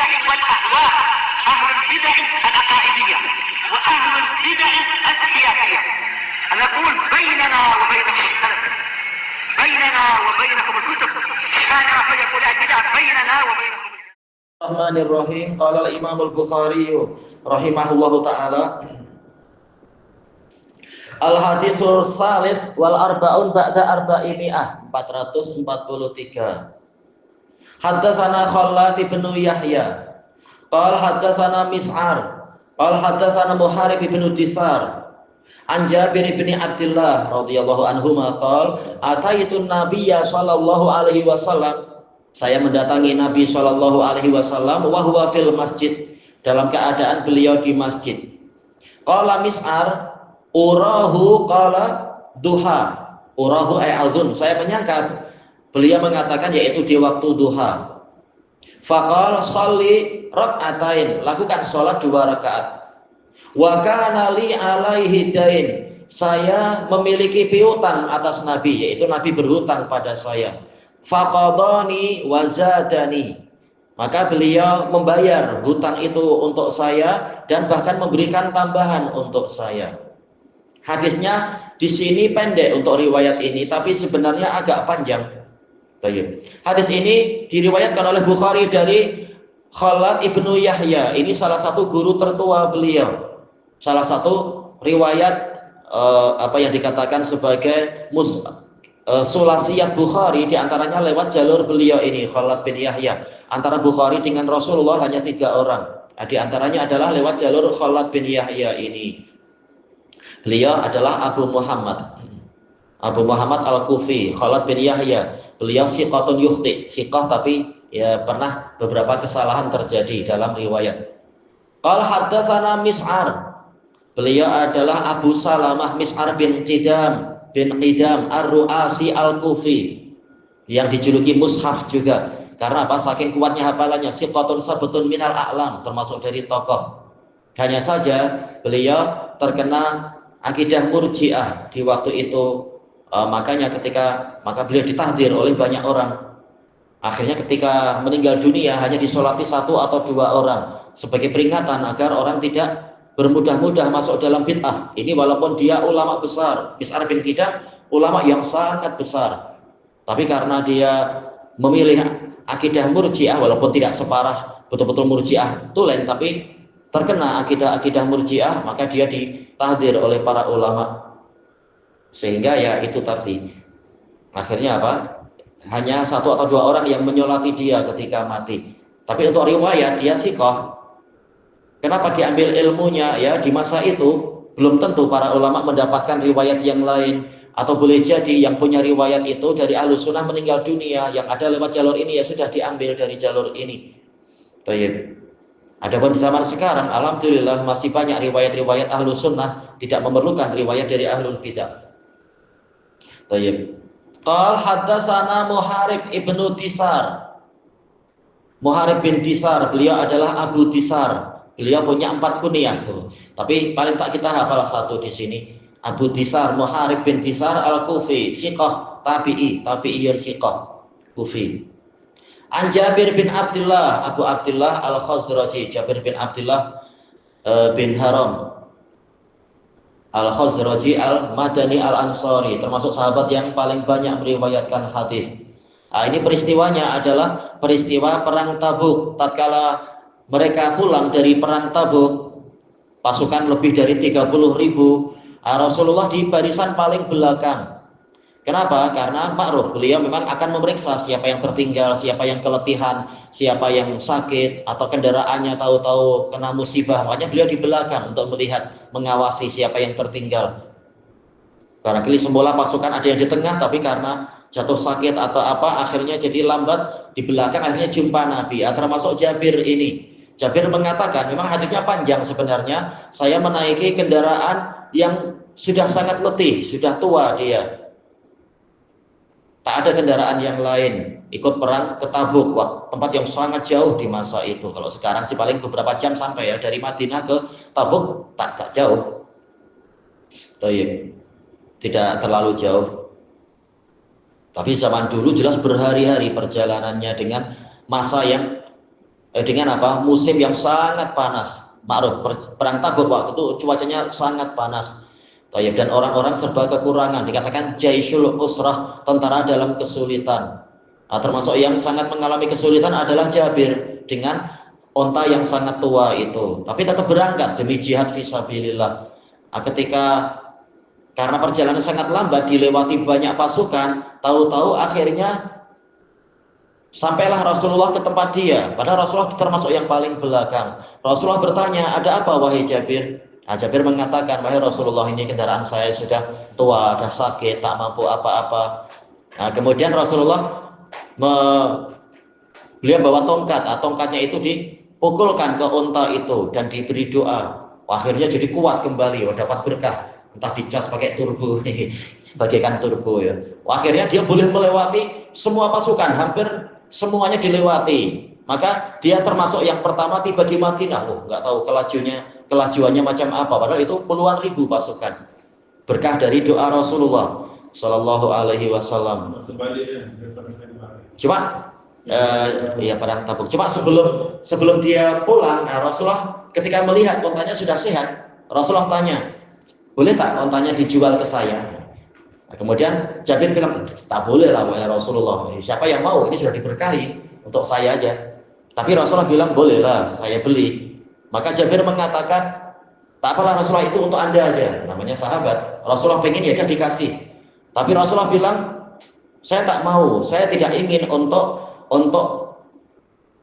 البدع والأهواء، أهل البدع العقائدية وأهل البدع السياسية. نقول بيننا وبينكم السلف، بيننا وبينكم الكتب، كان فيقول البدع بيننا وبينكم. Bismillahirrahmanirrahim. Qala al-Imam al-Bukhari rahimahullahu taala. Al-hadisul salis wal arba'un ba'da arba'imi'ah, 443. Haddatsana Khalid bin Yahya. Qala haddatsana Mis'ar. Qala haddatsana Muharib bin Disar. An Jabir bin Abdullah radhiyallahu anhuma qala ataitun nabiyya sallallahu alaihi wasallam. Saya mendatangi Nabi Shallallahu Alaihi Wasallam wahwa fil masjid, dalam keadaan beliau di masjid. Qala Mis'ar urahu qala duha, urahu azun, saya menyangka beliau mengatakan yaitu di waktu duha. Faqal sholli rak'atain, lakukan sholat 2 rakaat. Wa kana li alaihi dain, saya memiliki piutang atas Nabi, yaitu Nabi berhutang pada saya. Faqadani wazadani, maka beliau membayar hutang itu untuk saya dan bahkan memberikan tambahan untuk saya. Hadisnya di sini pendek untuk riwayat ini, tapi sebenarnya agak panjang. Hadis ini diriwayatkan oleh Bukhari dari Khalid ibnu Yahya. Ini salah satu guru tertua beliau, salah satu riwayat apa yang dikatakan sebagai sulasiyat Bukhari, diantaranya lewat jalur beliau ini, Khalid bin Yahya. Antara Bukhari dengan Rasulullah hanya 3 orang. Di antaranya adalah lewat jalur Khalid bin Yahya ini. Beliau adalah Abu Muhammad Al-Kufi, Khalid bin Yahya. Beliau siqatun yukhti, siqah tapi ya pernah beberapa kesalahan terjadi dalam riwayat. Qala haddatsana Mis'ar. Beliau adalah Abu Salamah Mis'ar bin Qidam Ar-Ru'asi Al-Kufi, yang dijuluki Mushaf juga. Karena apa? Saking kuatnya hafalannya. Siqatun sabtun minal a'lam, termasuk dari tokoh. Hanya saja beliau terkena akidah Murji'ah di waktu itu. Maka beliau ditahdir oleh banyak orang. Akhirnya ketika meninggal dunia hanya disolati 1 atau 2 orang sebagai peringatan agar orang tidak bermudah-mudah masuk dalam bid'ah. Ini walaupun dia ulama besar, Mis'ar bin Qidam ulama yang sangat besar, tapi karena dia memilih akidah Murji'ah, walaupun tidak separah betul-betul Murji'ah tulen, tapi terkena akidah Murji'ah, maka dia ditahdir oleh para ulama. Sehingga ya itu tadi, akhirnya apa? Hanya 1 atau 2 orang yang menyolati dia ketika mati. Tapi untuk riwayat dia siqah. Kenapa diambil ilmunya? Ya, di masa itu belum tentu para ulama mendapatkan riwayat yang lain, atau boleh jadi yang punya riwayat itu dari Ahlus Sunnah meninggal dunia, yang ada lewat jalur ini ya sudah diambil dari jalur ini. Baik. Adapun di zaman sekarang alhamdulillah masih banyak riwayat-riwayat Ahlus Sunnah tidak memerlukan riwayat dari Ahlul Bidah. Baik. Qal haddatsana Muharib ibnu Disar. Muharib bin Disar, beliau adalah Abu Disar. Beliau punya 4 kunyah tuh. Tapi paling tak kita hafal 1 di sini. Abu Disar, Muharib bin Disar Al-Kufi, siqah tabi'iyun siqah Kufi. An Jabir bin Abdullah, Abu Abdullah Al-Khazraji, Jabir bin Abdullah bin Haram Al-Khazraji Al-Madani Al-Ansari, termasuk sahabat yang paling banyak meriwayatkan hadis. Ini peristiwanya adalah peristiwa perang Tabuk. Tatkala mereka pulang dari perang Tabuk, pasukan lebih dari 30.000, Rasulullah di barisan paling belakang. Kenapa? Karena ma'ruf, beliau memang akan memeriksa siapa yang tertinggal, siapa yang keletihan, siapa yang sakit, atau kendaraannya tahu-tahu kena musibah. Makanya beliau di belakang untuk melihat, mengawasi siapa yang tertinggal. Barangkali semula pasukan ada yang di tengah, tapi karena jatuh sakit atau apa, akhirnya jadi lambat di belakang, akhirnya jumpa Nabi. Termasuk Jabir ini. Jabir mengatakan, memang hadisnya panjang sebenarnya, saya menaiki kendaraan yang sudah sangat letih, sudah tua dia. Tak ada kendaraan yang lain, ikut perang ke Tabuk, tempat yang sangat jauh di masa itu. Kalau sekarang sih paling beberapa jam sampai ya, dari Madinah ke Tabuk tak jauh. Tidak terlalu jauh. Tapi zaman dulu jelas berhari-hari perjalanannya dengan masa yang dengan apa? Musim yang sangat panas. Ma'ruf, perang Tabuk waktu itu cuacanya sangat panas. Dan orang-orang serba kekurangan. Dikatakan jaisyul usrah, tentara dalam kesulitan. Nah, termasuk yang sangat mengalami kesulitan adalah Jabir dengan onta yang sangat tua itu. Tapi tetap berangkat demi jihad fisabilillah. Nah, ketika karena perjalanan sangat lambat, dilewati banyak pasukan, tahu-tahu akhirnya sampailah Rasulullah ke tempat dia, padahal Rasulullah termasuk yang paling belakang. Rasulullah bertanya, ada apa wahai Jabir? Nah, Jabir mengatakan, wahai Rasulullah, ini kendaraan saya sudah tua, sudah sakit, tak mampu apa-apa. Nah, kemudian Rasulullah beliau bawa tongkat, tongkatnya itu dipukulkan ke unta itu dan diberi doa. Akhirnya jadi kuat kembali, dapat berkah, entah dicas pakai turbo, bagaikan turbo ya. Akhirnya dia boleh melewati semua pasukan, hampir semuanya dilewati. Maka dia termasuk yang pertama tiba di Madinah. Nggak tahu kelajuannya macam apa, padahal itu puluhan ribu pasukan. Berkah dari doa Rasulullah Shallallahu Alaihi Wasallam. Cuma ya perang Tabuk. Cuma sebelum dia pulang, Rasulullah ketika melihat ontanya sudah sehat, Rasulullah tanya, boleh tak ontanya dijual ke saya? Nah, kemudian Jabir bilang, tak boleh lah wahai Rasulullah. Siapa yang mau? Ini sudah diberkahi untuk saya aja. Tapi Rasulullah bilang, bolehlah saya beli. Maka Jabir mengatakan, tak apalah Rasulullah, itu untuk Anda aja. Namanya sahabat. Rasulullah pengen ya dia dikasih. Tapi Rasulullah bilang, saya tak mau, saya tidak ingin untuk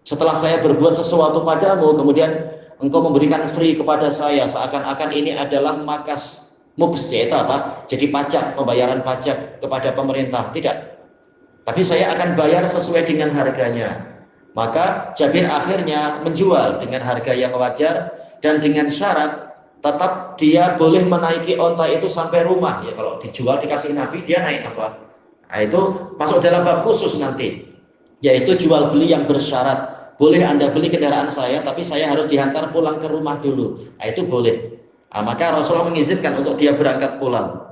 setelah saya berbuat sesuatu padamu, kemudian engkau memberikan free kepada saya, seakan-akan ini adalah makas muks, yaitu apa? Jadi pajak, pembayaran pajak kepada pemerintah. Tidak. Tapi saya akan bayar sesuai dengan harganya. Maka Jabir akhirnya menjual dengan harga yang wajar dan dengan syarat tetap dia boleh menaiki onta itu sampai rumah. Ya kalau dijual dikasih Nabi, dia naik apa? Nah, itu masuk dalam bab khusus nanti, yaitu jual beli yang bersyarat. Boleh Anda beli kendaraan saya, tapi saya harus dihantar pulang ke rumah dulu. Nah, itu boleh. Nah, maka Rasulullah mengizinkan untuk dia berangkat pulang.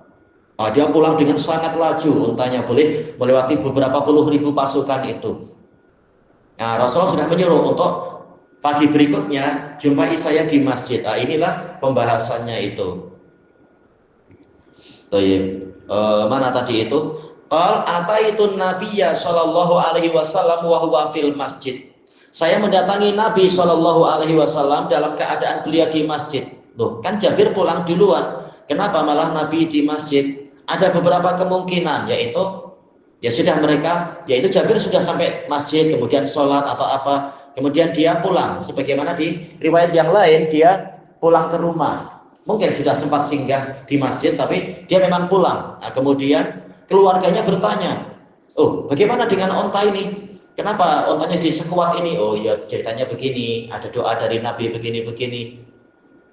Nah, dia pulang dengan sangat laju, untanya boleh melewati beberapa puluh ribu pasukan itu. Nah, Rasulullah sudah menyuruh untuk pagi berikutnya jumpai saya di masjid. Nah, inilah pembahasannya itu. Mana tadi itu? Qal ataitun nabiyya sallallahu alaihi wasallam wa huwa fil masjid. Saya mendatangi Nabi sallallahu alaihi wasallam dalam keadaan beliau di masjid. Loh, kan Jabir pulang duluan. Kenapa malah Nabi di masjid? Ada beberapa kemungkinan, yaitu ya sudah mereka, yaitu Jabir sudah sampai masjid, kemudian sholat atau apa, kemudian dia pulang. Sebagaimana di riwayat yang lain, dia pulang ke rumah. Mungkin sudah sempat singgah di masjid, tapi dia memang pulang. Nah, kemudian keluarganya bertanya, oh bagaimana dengan onta ini? Kenapa ontanya disekuat ini? Oh ya ceritanya begini, ada doa dari Nabi begini-begini.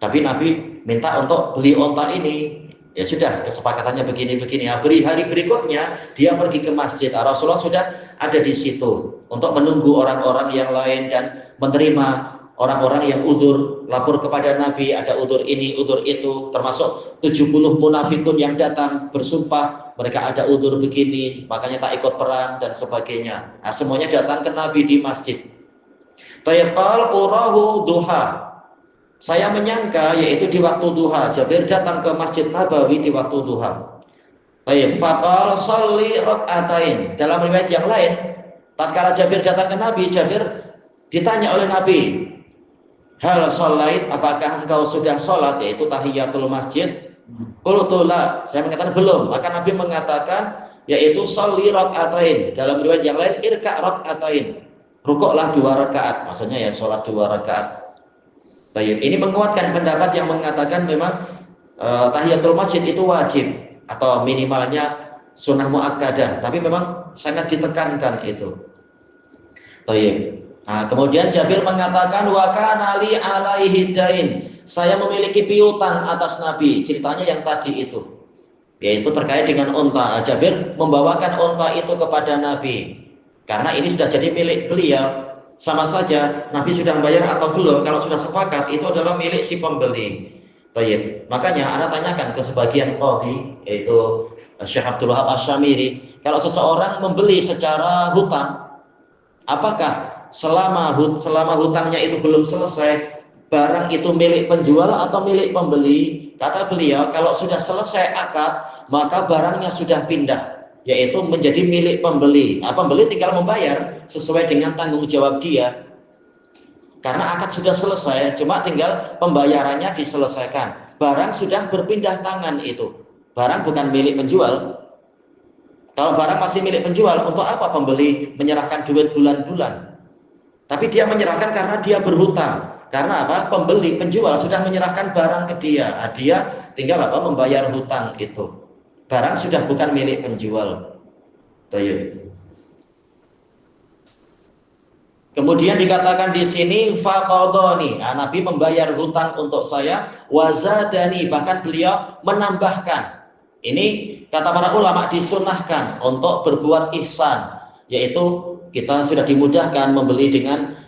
Tapi Nabi minta untuk beli onta ini. Ya sudah, kesepakatannya begini-begini. Nah, hari berikutnya dia pergi ke masjid. Rasulullah sudah ada di situ untuk menunggu orang-orang yang lain dan menerima orang-orang yang udzur, lapor kepada Nabi, ada udzur ini, udzur itu, termasuk 70 munafikun yang datang bersumpah mereka ada udzur begini, makanya tak ikut perang dan sebagainya. Nah, semuanya datang ke Nabi di masjid. Tayyibal urahu duha. Saya menyangka yaitu di waktu duha. Jabir datang ke Masjid Nabawi di waktu duha. Baik, faqal sholli rak'atain. Dalam riwayat yang lain, tatkala Jabir datang ke Nabi, Jabir ditanya oleh Nabi, hal sholait, apakah engkau sudah sholat, yaitu tahiyatul masjid? Qultu la, saya mengatakan belum. Maka Nabi mengatakan yaitu sholli rak'atain. Dalam riwayat yang lain, irka rak'atain. Rukuklah 2 rakaat, maksudnya ya sholat 2 rakaat. Baik, ini menguatkan pendapat yang mengatakan memang tahiyatul masjid itu wajib atau minimalnya sunnah muakkadah, tapi memang sangat ditekankan itu. Baik. Nah, kemudian Jabir mengatakan wa kana li alaihi dain. Saya memiliki piutang atas Nabi. Ceritanya yang tadi itu, yaitu terkait dengan unta. Jabir membawakan unta itu kepada Nabi karena ini sudah jadi milik beliau. Sama saja Nabi sudah membayar atau belum, kalau sudah sepakat itu adalah milik si pembeli. Baik. Makanya Anda tanyakan ke sebagian qadhi, yaitu Syekh Abdul Wahab Asy-Syamiri, kalau seseorang membeli secara hutang, apakah selama hutangnya itu belum selesai, barang itu milik penjual atau milik pembeli? Kata beliau, kalau sudah selesai akad, maka barangnya sudah pindah, yaitu menjadi milik pembeli. Pembeli tinggal membayar sesuai dengan tanggung jawab dia. Karena akad sudah selesai, cuma tinggal pembayarannya diselesaikan. Barang sudah berpindah tangan itu. Barang bukan milik penjual. Kalau barang masih milik penjual, untuk apa pembeli menyerahkan duit bulan-bulan? Tapi dia menyerahkan karena dia berhutang. Karena apa? Penjual sudah menyerahkan barang ke dia. Dia tinggal membayar hutang itu. Barang sudah bukan milik penjual. Tayyib. Kemudian dikatakan di sini faqadani, Nabi membayar hutang untuk saya, wazadani, bahkan beliau menambahkan. Ini kata para ulama disunahkan untuk berbuat ihsan, yaitu kita sudah dimudahkan membeli dengan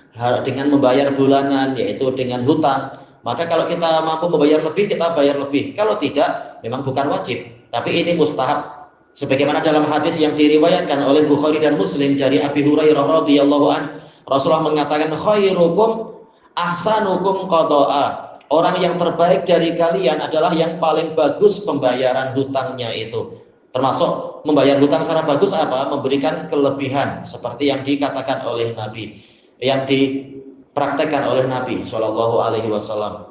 membayar bulanan, yaitu dengan hutang. Maka kalau kita mampu membayar lebih, kita bayar lebih. Kalau tidak, memang bukan wajib, tapi ini mustahab. Sebagaimana dalam hadis yang diriwayatkan oleh Bukhari dan Muslim dari Abi Hurairah radhiyallahu anhu, Rasulullah mengatakan khairukum ahsanukum qada'a. Orang yang terbaik dari kalian adalah yang paling bagus pembayaran hutangnya itu. Termasuk membayar hutang secara bagus apa? Memberikan kelebihan seperti yang dikatakan oleh Nabi, yang dipraktekkan oleh Nabi Shallallahu Alaihi Wasallam.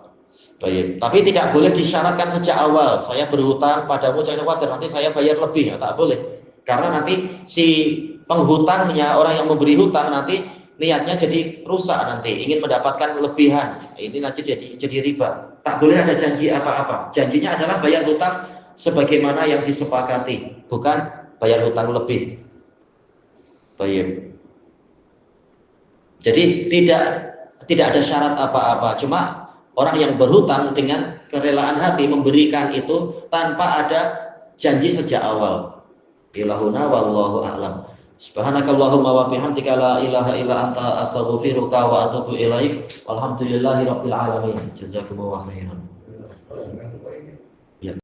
Tapi tidak boleh disyaratkan sejak awal. Saya berhutang padamu, jangan khawatir nanti saya bayar lebih. Tak boleh. Karena nanti si penghutangnya, orang yang memberi hutang nanti niatnya jadi rusak, nanti ingin mendapatkan lebihan, ini nanti jadi riba. Tak boleh ada janji apa-apa. Janjinya adalah bayar hutang sebagaimana yang disepakati, bukan bayar hutang lebih. Baik. Jadi tidak ada syarat apa-apa, cuma orang yang berhutang dengan kerelaan hati memberikan itu tanpa ada janji sejak awal. Ilahuna wallahu a'lam. Subhanakallahumma wa bihamdika la ilaha illa anta astaghfiruka wa atubu ilaik. Walhamdulillahirabbil alamin. Jazakumullahu khairan.